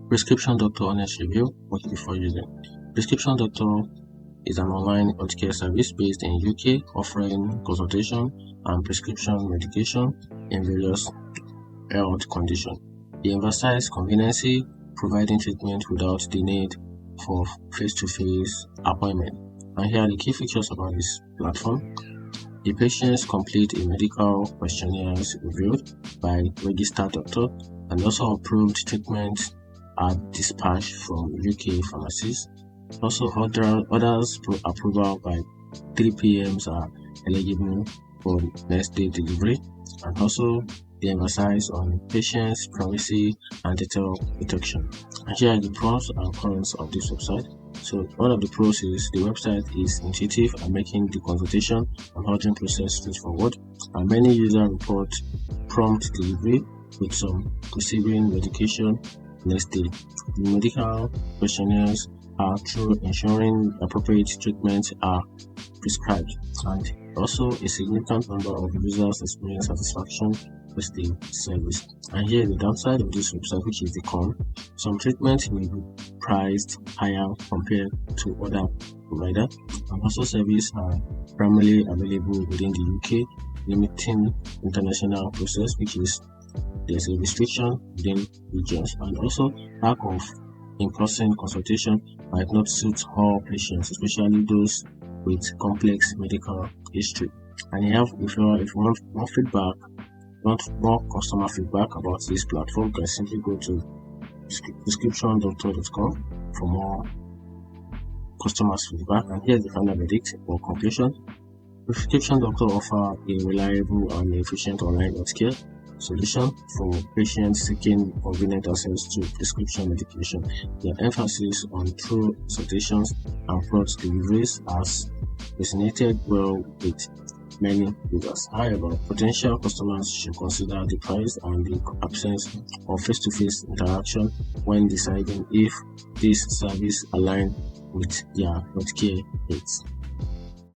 Prescription Doctor Honest Review. What before using? Prescription Doctor is an online healthcare service based in UK offering consultation and prescription medication in various health conditions. They emphasize convenience, providing treatment without the need for face-to-face appointment. And here are the key features about this platform. The patients complete a medical questionnaires reviewed by registered doctor, and also approved treatment are dispatched from UK pharmacies. Also, others approval by 3 p.m. are eligible for next day delivery, and also they emphasize on patients' privacy and data protection. And here are the pros and cons of this website. So one of the pros is the website is intuitive and making the consultation and ordering process straightforward, and many users report prompt delivery with some receiving medication next day. The medical questionnaires are through ensuring appropriate treatments are prescribed, and also a significant number of users experience satisfaction with the service. And here is the downside of this website, which is the con. Some treatments may be priced higher compared to other providers, and also services are primarily available within the UK, limiting international process, which is there's a restriction within regions, and also lack of in-person consultation might not suit all patients, especially those with complex medical history. And if you want more feedback, want more customer feedback about this platform, you can simply go to prescriptiondoctor.com for more customers feedback. And here's the final verdict or conclusion. Prescription Doctor offer a reliable and efficient online healthcare solution for patients seeking convenient access to prescription medication. The emphasis on true consultations and prompt deliveries has resonated well with many users. However, potential customers should consider the price and the absence of face-to-face interaction when deciding if this service aligns with their healthcare needs.